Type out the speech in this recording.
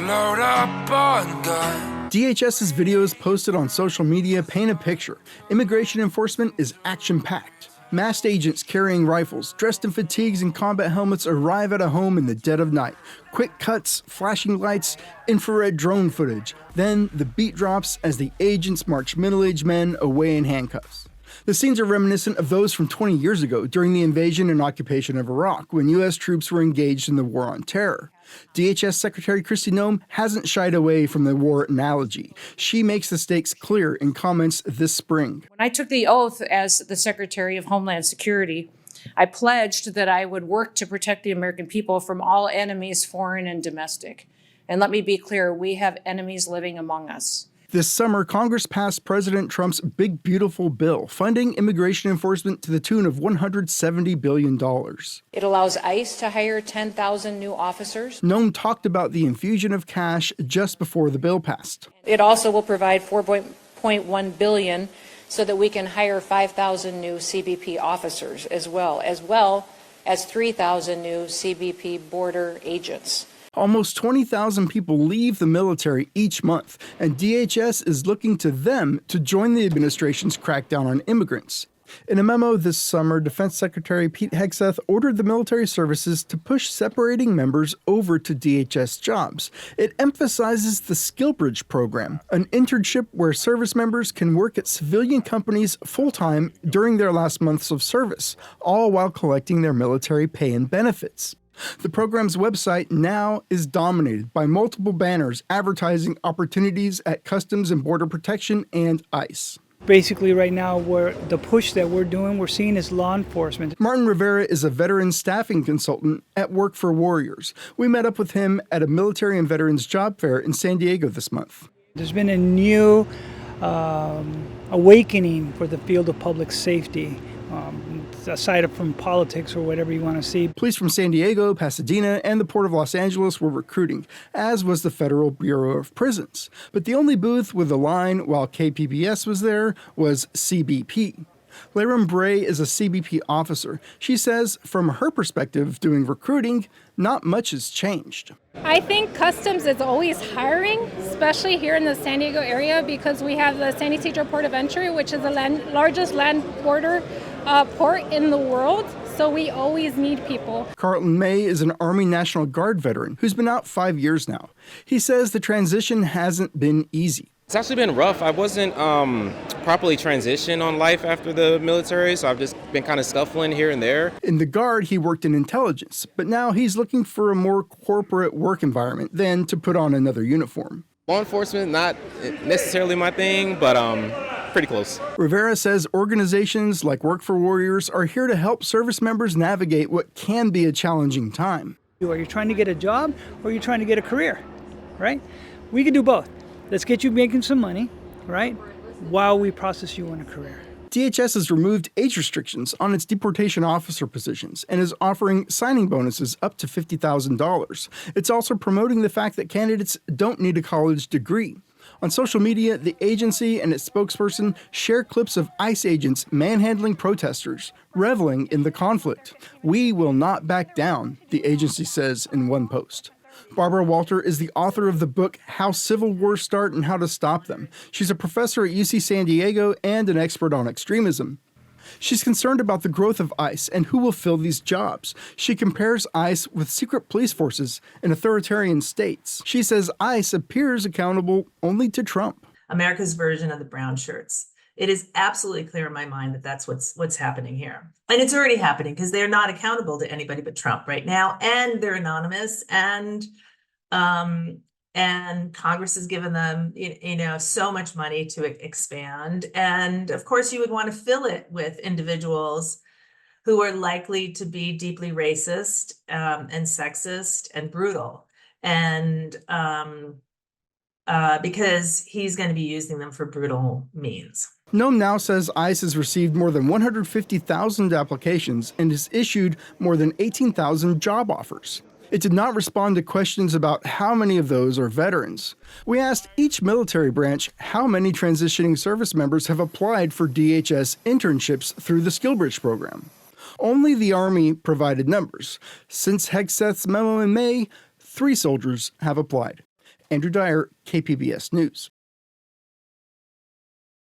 load up on gun. DHS's videos posted on social media paint a picture. Immigration enforcement is action-packed. Masked agents carrying rifles, dressed in fatigues and combat helmets, arrive at a home in the dead of night. Quick cuts, flashing lights, infrared drone footage. Then the beat drops as the agents march middle-aged men away in handcuffs. The scenes are reminiscent of those from 20 years ago during the invasion and occupation of Iraq, when U.S. troops were engaged in the war on terror. DHS Secretary Kristi Noem hasn't shied away from the war analogy. She makes the stakes clear in comments this spring. When I took the oath as the Secretary of Homeland Security, I pledged that I would work to protect the American people from all enemies, foreign and domestic. And let me be clear, we have enemies living among us. This summer, Congress passed President Trump's Big Beautiful Bill, funding immigration enforcement to the tune of $170 billion. It allows ICE to hire 10,000 new officers. Noem talked about the infusion of cash just before the bill passed. It also will provide $4.1 billion so that we can hire 5,000 new CBP officers as well as 3,000 new CBP border agents. Almost 20,000 people leave the military each month, and DHS is looking to them to join the administration's crackdown on immigrants. In a memo this summer, Defense Secretary Pete Hegseth ordered the military services to push separating members over to DHS jobs. It emphasizes the SkillBridge program, an internship where service members can work at civilian companies full-time during their last months of service, all while collecting their military pay and benefits. The program's website now is dominated by multiple banners advertising opportunities at Customs and Border Protection and ICE. Basically, right now, the push that we're seeing is law enforcement. Martin Rivera is a veteran staffing consultant at Work for Warriors. We met up with him at a military and veterans job fair in San Diego this month. There's been a new awakening for the field of public safety. Aside from politics or whatever you want to see. Police from San Diego, Pasadena, and the Port of Los Angeles were recruiting, as was the Federal Bureau of Prisons. But the only booth with a line while KPBS was there was CBP. Layron Bray is a CBP officer. She says, from her perspective, doing recruiting, not much has changed. I think Customs is always hiring, especially here in the San Diego area, because we have the San Ysidro Port of Entry, which is the largest land border port in the world. So we always need people. Carlton May is an Army National Guard veteran who's been out 5 years now. He says the transition hasn't been easy. It's actually been rough. I wasn't properly transitioned on life after the military, so I've just been kind of scuffling here and there. In the Guard, he worked in intelligence, but now he's looking for a more corporate work environment than to put on another uniform. Law enforcement, not necessarily my thing, but pretty close. Rivera says organizations like Work for Warriors are here to help service members navigate what can be a challenging time. Are you trying to get a job or are you trying to get a career, right? We can do both. Let's get you making some money, right, while we process you on a career. DHS has removed age restrictions on its deportation officer positions and is offering signing bonuses up to $50,000. It's also promoting the fact that candidates don't need a college degree. On social media, the agency and its spokesperson share clips of ICE agents manhandling protesters, reveling in the conflict. "We will not back down," the agency says in one post. Barbara Walter is the author of the book How Civil Wars Start and How to Stop Them. She's a professor at UC San Diego and an expert on extremism. She's concerned about the growth of ICE and who will fill these jobs. She compares ICE with secret police forces in authoritarian states. She says ICE appears accountable only to Trump. America's version of the brown shirts. It is absolutely clear in my mind that that's what's happening here. And it's already happening because they're not accountable to anybody but Trump right now. And they're anonymous. And Congress has given them, so much money to expand. And of course, you would want to fill it with individuals who are likely to be deeply racist and sexist and brutal. And because he's going to be using them for brutal means. Noem now says ICE has received more than 150,000 applications and has issued more than 18,000 job offers. It did not respond to questions about how many of those are veterans. We asked each military branch how many transitioning service members have applied for DHS internships through the SkillBridge program. Only the Army provided numbers. Since Hegseth's memo in May, 3 soldiers have applied. Andrew Dyer, KPBS News.